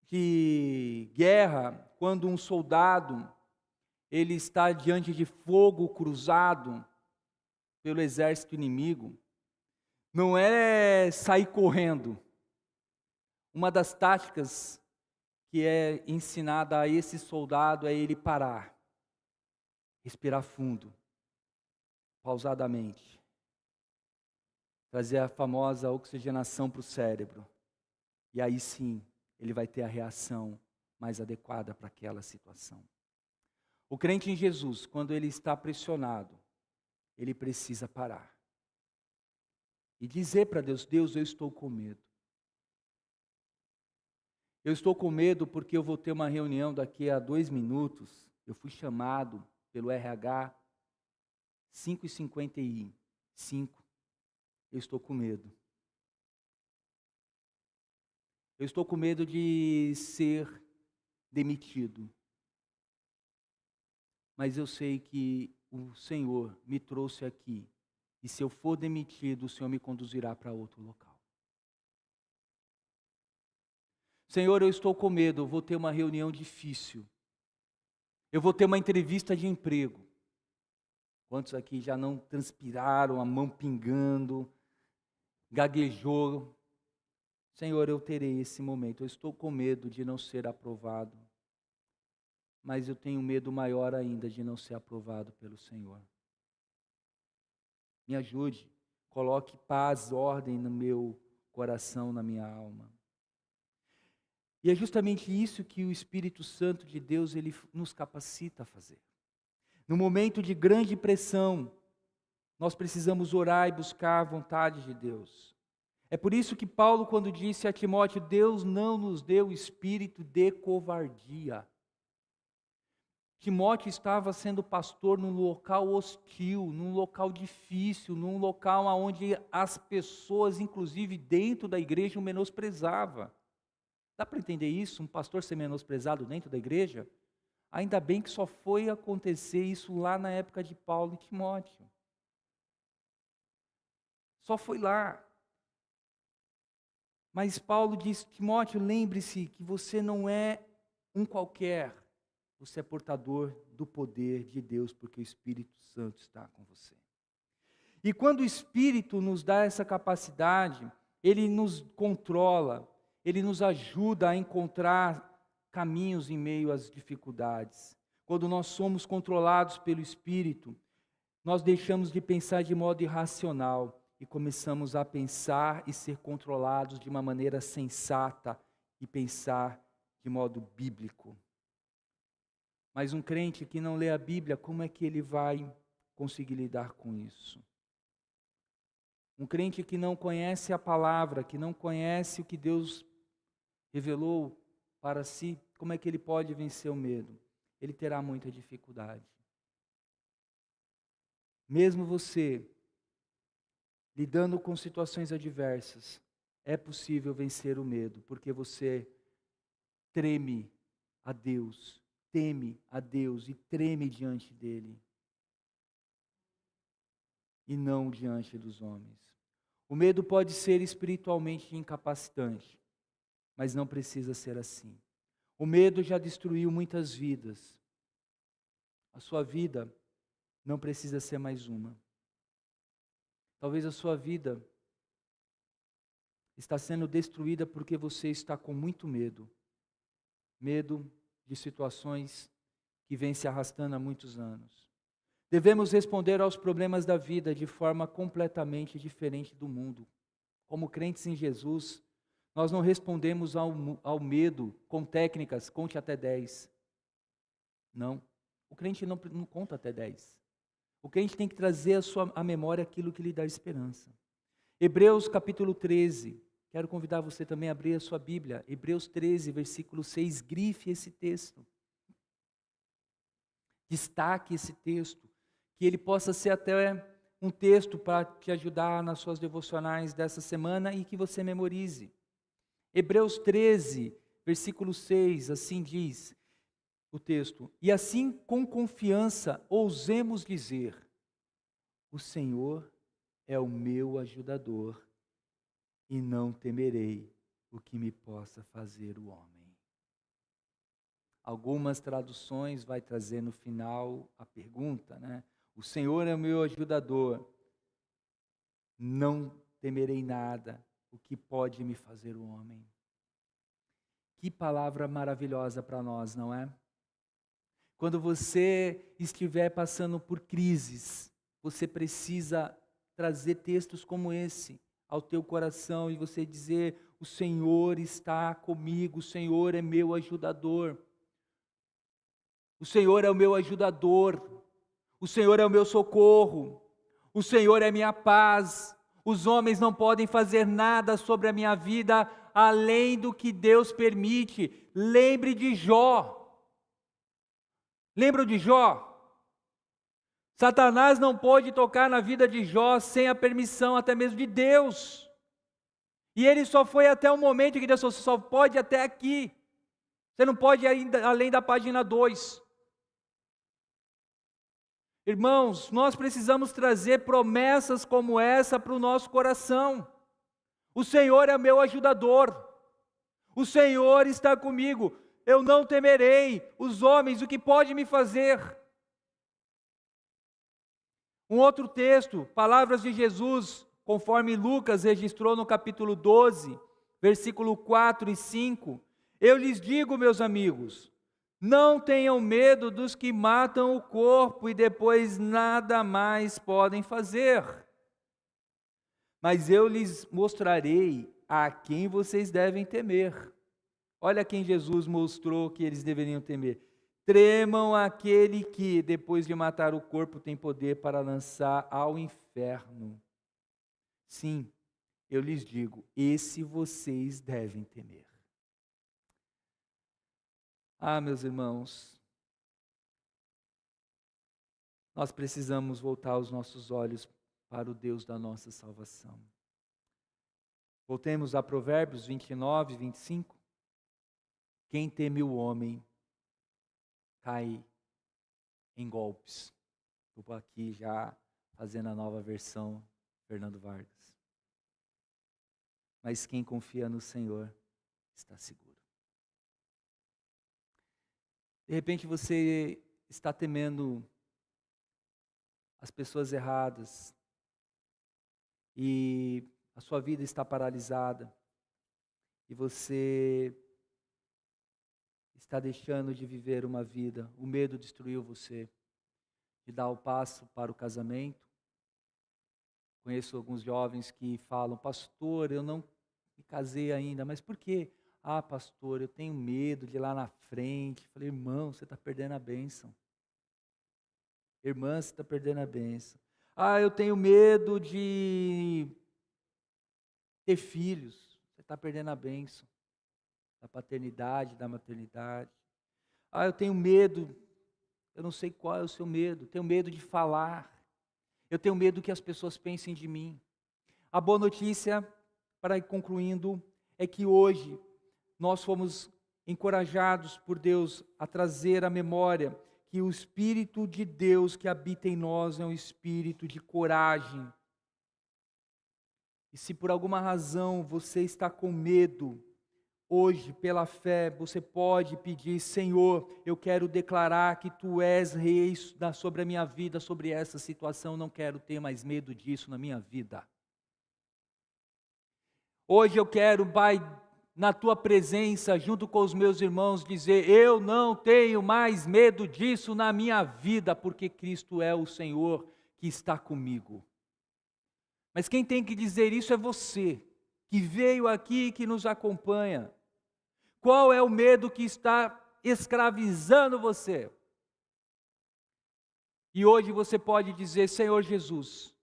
de guerra, quando um soldado ele está diante de fogo cruzado pelo exército inimigo, não é sair correndo. Uma das táticas que é ensinada a esse soldado é ele parar, respirar fundo, pausadamente, trazer a famosa oxigenação para o cérebro, e aí sim ele vai ter a reação mais adequada para aquela situação. O crente em Jesus, quando ele está pressionado, ele precisa parar e dizer para Deus: Deus, eu estou com medo. Eu estou com medo porque eu vou ter uma reunião daqui a 2 minutos. Eu fui chamado pelo RH 5h55. Eu estou com medo. Eu estou com medo de ser demitido. Mas eu sei que o Senhor me trouxe aqui. E se eu for demitido, o Senhor me conduzirá para outro local. Senhor, eu estou com medo, eu vou ter uma reunião difícil. Eu vou ter uma entrevista de emprego. Quantos aqui já não transpiraram, a mão pingando, gaguejou? Senhor, eu terei esse momento. Eu estou com medo de não ser aprovado. Mas eu tenho medo maior ainda de não ser aprovado pelo Senhor. Me ajude, coloque paz, ordem no meu coração, na minha alma. E é justamente isso que o Espírito Santo de Deus, ele nos capacita a fazer. No momento de grande pressão, nós precisamos orar e buscar a vontade de Deus. É por isso que Paulo, quando disse a Timóteo: Deus não nos deu espírito de covardia. Timóteo estava sendo pastor num local hostil, num local difícil, num local onde as pessoas, inclusive dentro da igreja, o menosprezava. Dá para entender isso? Um pastor ser menosprezado dentro da igreja? Ainda bem que só foi acontecer isso lá na época de Paulo e Timóteo. Só foi lá. Mas Paulo diz: Timóteo, lembre-se que você não é um qualquer. Você é portador do poder de Deus, porque o Espírito Santo está com você. E quando o Espírito nos dá essa capacidade, ele nos controla, ele nos ajuda a encontrar caminhos em meio às dificuldades. Quando nós somos controlados pelo Espírito, nós deixamos de pensar de modo irracional e começamos a pensar e ser controlados de uma maneira sensata e pensar de modo bíblico. Mas um crente que não lê a Bíblia, como é que ele vai conseguir lidar com isso? Um crente que não conhece a palavra, que não conhece o que Deus revelou para si, como é que ele pode vencer o medo? Ele terá muita dificuldade. Mesmo você lidando com situações adversas, é possível vencer o medo, porque você treme a Deus, teme a Deus e treme diante dele, e não diante dos homens. O medo pode ser espiritualmente incapacitante, mas não precisa ser assim. O medo já destruiu muitas vidas. A sua vida não precisa ser mais uma. Talvez a sua vida está sendo destruída porque você está com muito medo. Medo de situações que vêm se arrastando há muitos anos. Devemos responder aos problemas da vida de forma completamente diferente do mundo. Como crentes em Jesus, nós não respondemos ao medo com técnicas, conte até 10. Não. O crente não conta até 10. O crente tem que trazer à memória aquilo que lhe dá esperança. Hebreus capítulo 13. Quero convidar você também a abrir a sua Bíblia. Hebreus 13, versículo 6. Grife esse texto. Destaque esse texto. Que ele possa ser até um texto para te ajudar nas suas devocionais dessa semana e que você memorize. Hebreus 13, versículo 6, assim diz o texto: e assim com confiança ousemos dizer: o Senhor é o meu ajudador, e não temerei o que me possa fazer o homem. Algumas traduções vai trazer no final a pergunta, né? O Senhor é o meu ajudador, não temerei nada, o que pode me fazer o homem. Que palavra maravilhosa para nós, não é? Quando você estiver passando por crises, você precisa trazer textos como esse ao teu coração e você dizer: o Senhor está comigo, o Senhor é meu ajudador. O Senhor é o meu ajudador, o Senhor é o meu socorro, o Senhor é minha paz. Os homens não podem fazer nada sobre a minha vida além do que Deus permite. Lembre de Jó. Lembra de Jó? Satanás não pôde tocar na vida de Jó sem a permissão até mesmo de Deus. E ele só foi até o momento que Deus falou: você só pode até aqui. Você não pode ir ainda além da página 2. Irmãos, nós precisamos trazer promessas como essa para o nosso coração. O Senhor é meu ajudador. O Senhor está comigo. Eu não temerei os homens, o que pode me fazer. Um outro texto, palavras de Jesus, conforme Lucas registrou no capítulo 12, versículo 4 e 5. Eu lhes digo, meus amigos, não tenham medo dos que matam o corpo e depois nada mais podem fazer. Mas eu lhes mostrarei a quem vocês devem temer. Olha quem Jesus mostrou que eles deveriam temer. Tremam aquele que, depois de matar o corpo, tem poder para lançar ao inferno. Sim, eu lhes digo, esse vocês devem temer. Ah, meus irmãos, nós precisamos voltar os nossos olhos para o Deus da nossa salvação. Voltemos a Provérbios 29, 25. Quem teme o homem cai em golpes. Estou aqui já fazendo a nova versão Fernando Vargas. Mas quem confia no Senhor está seguro. De repente você está temendo as pessoas erradas e a sua vida está paralisada e você está deixando de viver uma vida, o medo destruiu você, de dar o passo para o casamento. Conheço alguns jovens que falam: pastor, eu não me casei ainda, mas por quê? Ah, pastor, eu tenho medo de ir lá na frente. Falei: irmão, você está perdendo a bênção. Irmã, você está perdendo a bênção. Ah, eu tenho medo de ter filhos. Você está perdendo a bênção da paternidade, da maternidade. Ah, eu tenho medo, eu não sei qual é o seu medo. Tenho medo de falar. Eu tenho medo que as pessoas pensem de mim. A boa notícia, para ir concluindo, é que hoje nós fomos encorajados por Deus a trazer à memória que o Espírito de Deus que habita em nós é um espírito de coragem. E se por alguma razão você está com medo, hoje, pela fé, você pode pedir: Senhor, eu quero declarar que Tu és rei sobre a minha vida, sobre essa situação, não quero ter mais medo disso na minha vida. Hoje eu quero, Pai, na Tua presença, junto com os meus irmãos, dizer: eu não tenho mais medo disso na minha vida, porque Cristo é o Senhor que está comigo. Mas quem tem que dizer isso é você, que veio aqui e que nos acompanha. Qual é o medo que está escravizando você? E hoje você pode dizer: Senhor Jesus,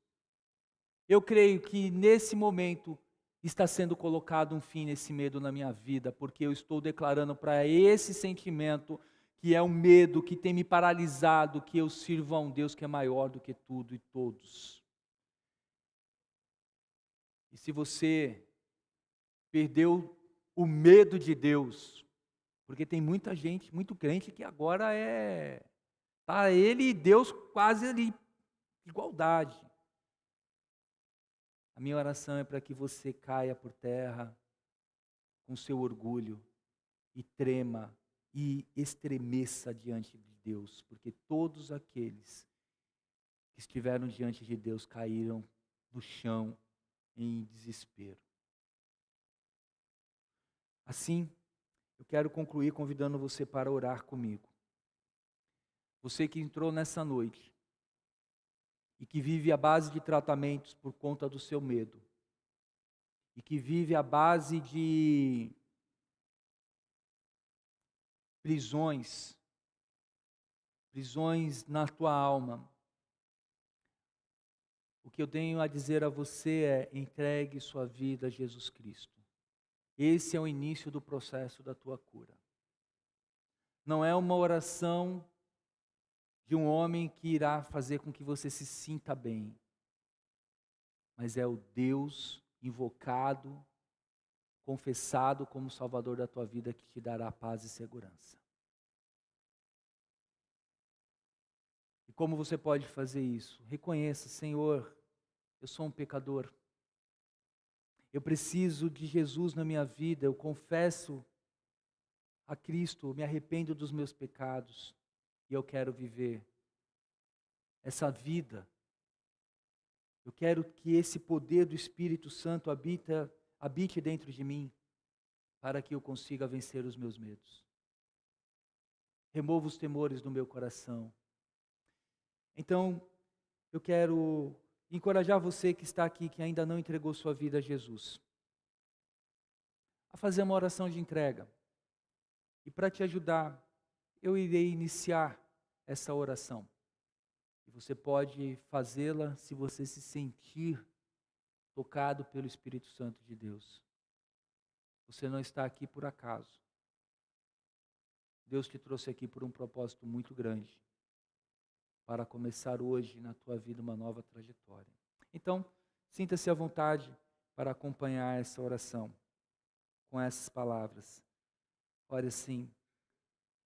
eu creio que nesse momento está sendo colocado um fim nesse medo na minha vida, porque eu estou declarando para esse sentimento, que é um medo que tem me paralisado, que eu sirvo a um Deus que é maior do que tudo e todos. E se você perdeu o medo de Deus, porque tem muita gente, muito crente que agora tá ele e Deus quase ali, igualdade. A minha oração é para que você caia por terra com seu orgulho e trema e estremeça diante de Deus, porque todos aqueles que estiveram diante de Deus caíram no chão em desespero. Assim, eu quero concluir convidando você para orar comigo. Você que entrou nessa noite e que vive à base de tratamentos por conta do seu medo, e que vive à base de prisões na tua alma. O que eu tenho a dizer a você é: entregue sua vida a Jesus Cristo. Esse é o início do processo da tua cura. Não é uma oração de um homem que irá fazer com que você se sinta bem, mas é o Deus invocado, confessado como Salvador da tua vida, que te dará paz e segurança. E como você pode fazer isso? Reconheça: Senhor, eu sou um pecador. Eu preciso de Jesus na minha vida. Eu confesso a Cristo, me arrependo dos meus pecados e eu quero viver essa vida. Eu quero que esse poder do Espírito Santo habite dentro de mim, para que eu consiga vencer os meus medos. Remova os temores do meu coração. Então, eu quero encorajar você que está aqui, que ainda não entregou sua vida a Jesus, a fazer uma oração de entrega. E para te ajudar, eu irei iniciar essa oração. E você pode fazê-la se você se sentir tocado pelo Espírito Santo de Deus. Você não está aqui por acaso. Deus te trouxe aqui por um propósito muito grande. para começar hoje na tua vida uma nova trajetória. Então, sinta-se à vontade para acompanhar essa oração com essas palavras. Ore assim: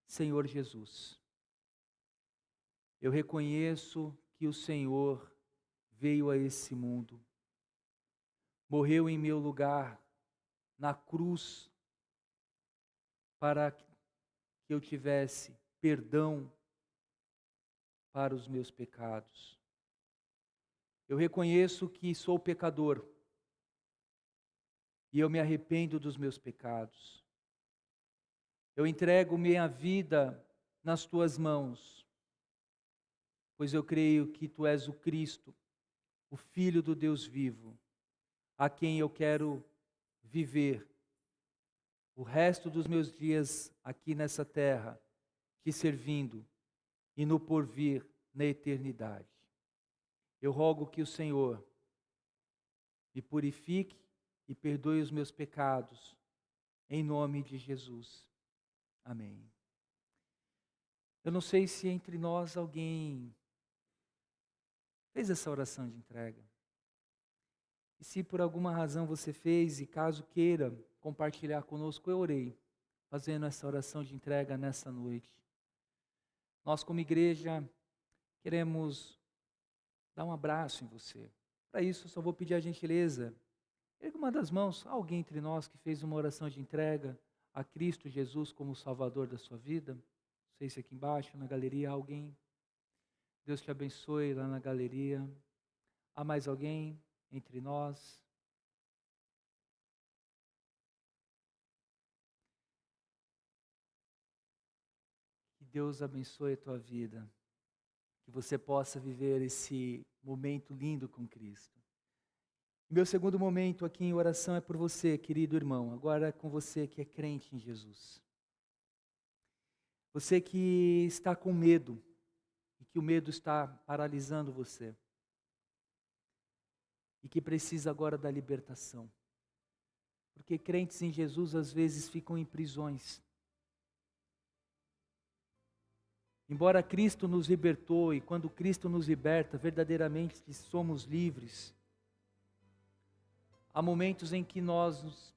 Senhor Jesus, eu reconheço que o Senhor veio a esse mundo, morreu em meu lugar na cruz para que eu tivesse perdão para os meus pecados. Eu reconheço que sou pecador e eu me arrependo dos meus pecados. Eu entrego minha vida nas tuas mãos, pois eu creio que tu és o Cristo, o Filho do Deus vivo, a quem eu quero viver o resto dos meus dias aqui nessa terra, te servindo e no porvir, na eternidade. Eu rogo que o Senhor me purifique e perdoe os meus pecados, em nome de Jesus. Amém. Eu não sei se entre nós alguém fez essa oração de entrega. E se por alguma razão você fez, e caso queira compartilhar conosco, eu orei, fazendo essa oração de entrega nessa noite. Nós, como igreja, queremos dar um abraço em você. Para isso, eu só vou pedir a gentileza. Erga uma das mãos, alguém entre nós que fez uma oração de entrega a Cristo Jesus como o Salvador da sua vida. Não sei se aqui embaixo, na galeria, há alguém. Deus te abençoe lá na galeria. Há mais alguém entre nós? Que Deus abençoe a tua vida. Que você possa viver esse momento lindo com Cristo. Meu segundo momento aqui em oração é por você, querido irmão. Agora é com você que é crente em Jesus. Você que está com medo e que o medo está paralisando você. E que precisa agora da libertação. Porque crentes em Jesus às vezes ficam em prisões. Embora Cristo nos libertou, e quando Cristo nos liberta, verdadeiramente somos livres. Há momentos em que nós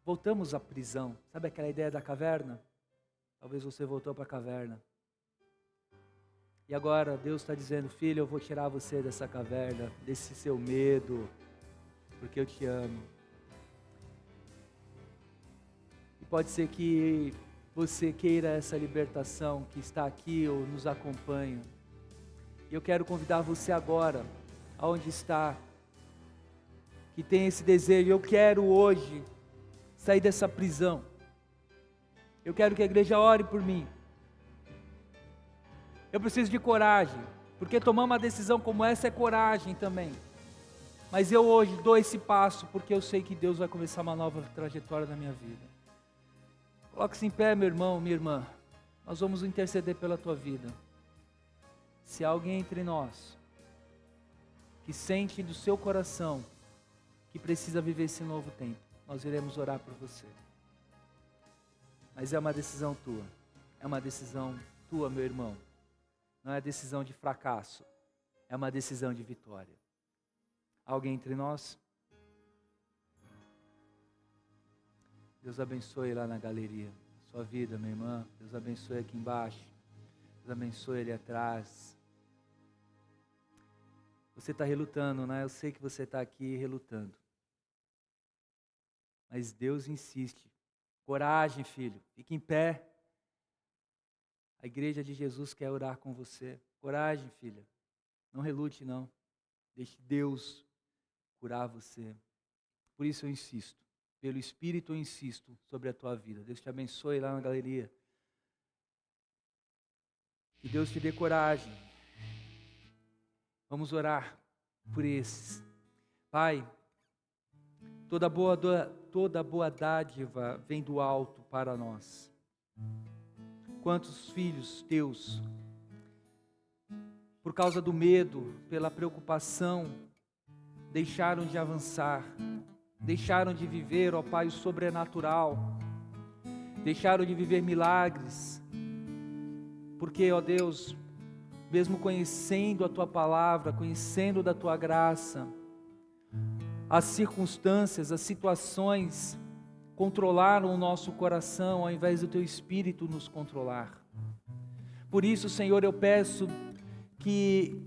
voltamos à prisão. Sabe aquela ideia da caverna? Talvez você voltou para a caverna. E agora Deus está dizendo: filho, eu vou tirar você dessa caverna, desse seu medo, porque eu te amo. E pode ser que você queira essa libertação, que está aqui ou nos acompanha. E eu quero convidar você agora, aonde está, que tem esse desejo: eu quero hoje sair dessa prisão. Eu quero que a igreja ore por mim. Eu preciso de coragem, porque tomar uma decisão como essa é coragem também. Mas eu hoje dou esse passo, porque eu sei que Deus vai começar uma nova trajetória na minha vida. Coloque-se em pé, meu irmão, minha irmã. Nós vamos interceder pela tua vida. Se há alguém entre nós que sente do seu coração que precisa viver esse novo tempo, nós iremos orar por você. Mas é uma decisão tua. É uma decisão tua, meu irmão. Não é decisão de fracasso. É uma decisão de vitória. Alguém entre nós? Deus abençoe lá na galeria sua vida, minha irmã. Deus abençoe aqui embaixo. Deus abençoe ali atrás. Você está relutando, né? Eu sei que você está aqui relutando. Mas Deus insiste. Coragem, filho. Fique em pé. A igreja de Jesus quer orar com você. Coragem, filha. Não relute, não. Deixe Deus curar você. Por isso eu insisto. Pelo Espírito eu insisto sobre a tua vida. Deus te abençoe lá na galeria. Que Deus te dê coragem. Vamos orar por esses. Pai, toda boa dádiva vem do alto para nós. Quantos filhos teus, por causa do medo, pela preocupação, deixaram de avançar, deixaram de viver, ó Pai, o sobrenatural, deixaram de viver milagres, porque, ó Deus, mesmo conhecendo a Tua palavra, conhecendo da Tua graça, as circunstâncias, as situações controlaram o nosso coração ao invés do Teu Espírito nos controlar. Por isso, Senhor, eu peço que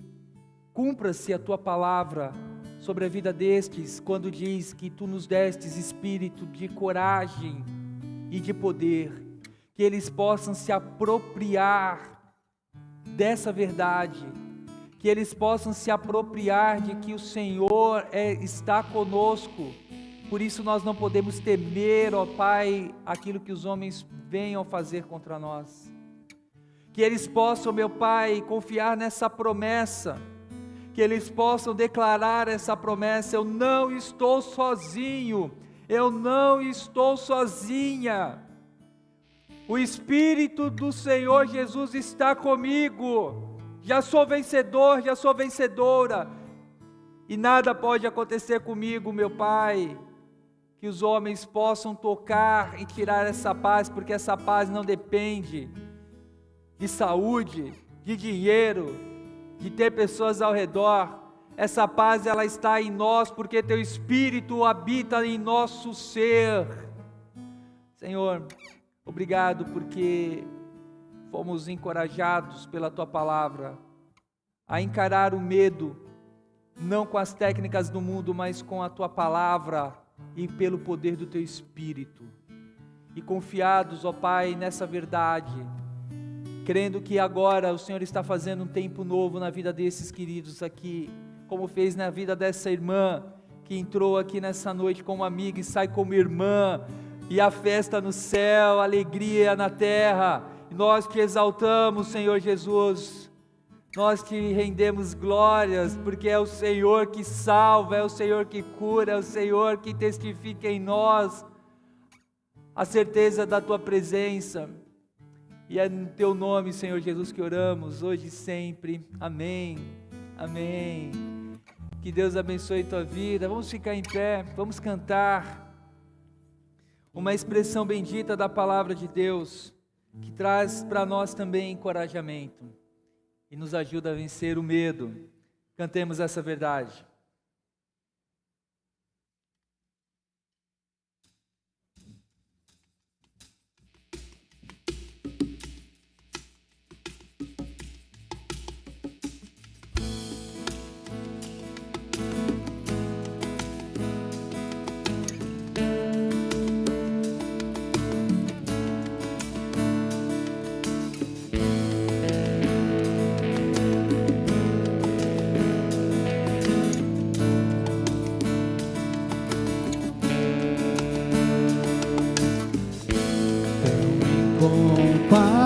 cumpra-se a Tua palavra sobre a vida destes, quando diz que Tu nos destes espírito de coragem e de poder, que eles possam se apropriar dessa verdade, que eles possam se apropriar de que o Senhor está conosco. Por isso nós não podemos temer, ó Pai, aquilo que os homens venham fazer contra nós. Que eles possam, meu Pai, confiar nessa promessa, que eles possam declarar essa promessa: eu não estou sozinho, eu não estou sozinha. O Espírito do Senhor Jesus está comigo. Já sou vencedor, já sou vencedora. E nada pode acontecer comigo, meu Pai. Que os homens possam tocar e tirar essa paz, porque essa paz não depende de saúde, de dinheiro, de ter pessoas ao redor. Essa paz, ela está em nós, porque Teu Espírito habita em nosso ser. Senhor, obrigado porque fomos encorajados pela Tua palavra a encarar o medo, não com as técnicas do mundo, mas com a Tua palavra e pelo poder do Teu Espírito. E confiados, ó Pai, nessa verdade, crendo que agora o Senhor está fazendo um tempo novo na vida desses queridos aqui, como fez na vida dessa irmã, que entrou aqui nessa noite como amiga e sai como irmã, e a festa no céu, a alegria na terra. Nós te exaltamos, Senhor Jesus, nós te rendemos glórias, porque é o Senhor que salva, é o Senhor que cura, é o Senhor que testifica em nós a certeza da Tua presença. E é no Teu nome, Senhor Jesus, que oramos, hoje e sempre. Amém, amém. Que Deus abençoe Tua vida. Vamos ficar em pé, vamos cantar uma expressão bendita da palavra de Deus, que traz para nós também encorajamento e nos ajuda a vencer o medo. Cantemos essa verdade.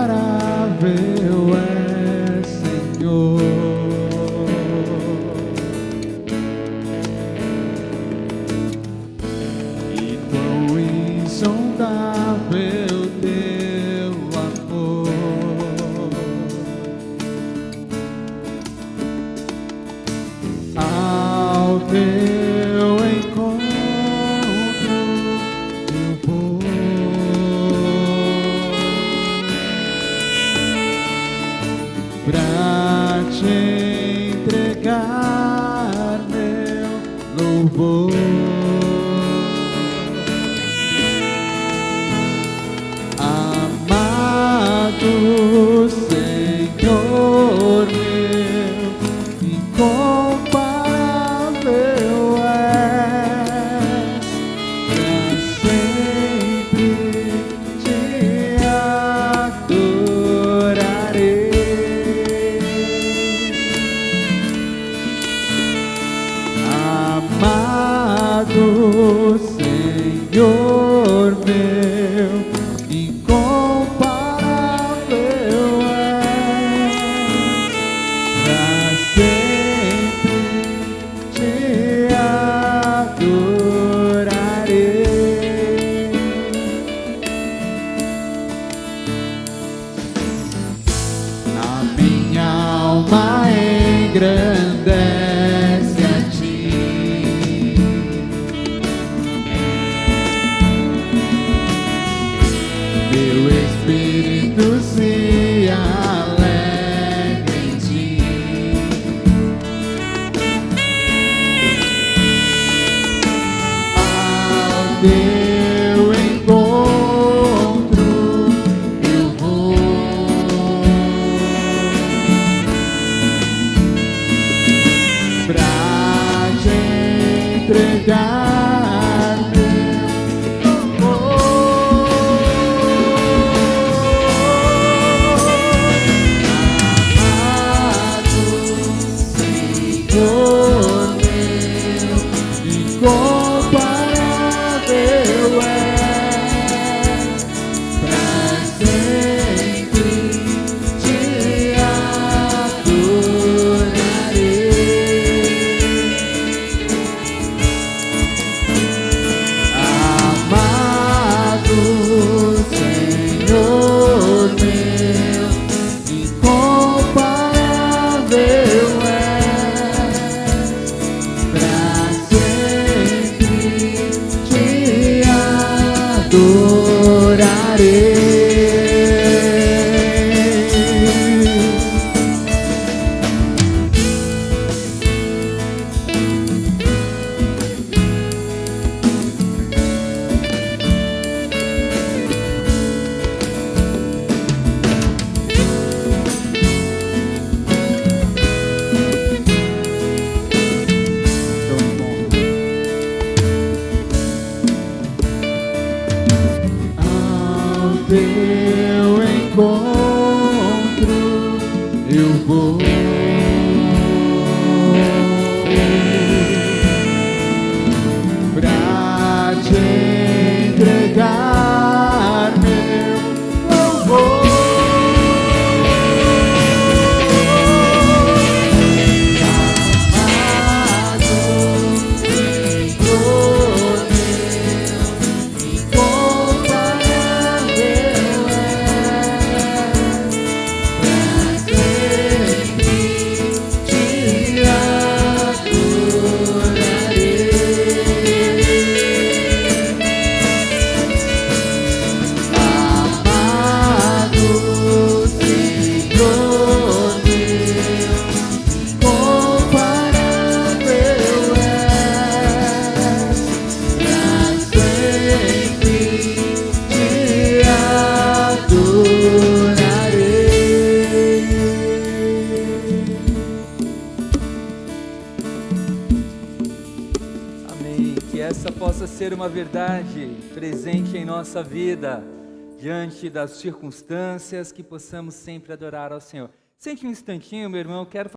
Incomparável é, Senhor, e quão insondável Teu amor. Ao Teu encontro eu vou, pra Te entregar meu louvor. Amado Senhor meu, incomparável és, pra sempre Te adorarei. Amado Senhor meu, incomparável és, pra sempre Te adorarei. A minha alma engrandece a Ti, meu teu encontro eu vou. Pra te entregar meu amado Senhor meu, incomparável é, pra sempre te adorarei. Amado Senhor meu, incomparável é, pra sempre te adorarei. Ao teu encontro eu vou. Pra te entregar meu louvor. Amado Senhor meu, incomparável é, pra sempre te Amém. Que essa possa ser uma verdade presente em nossa vida, diante das circunstâncias, que possamos sempre adorar ao Senhor. Sente um instantinho, meu irmão, quero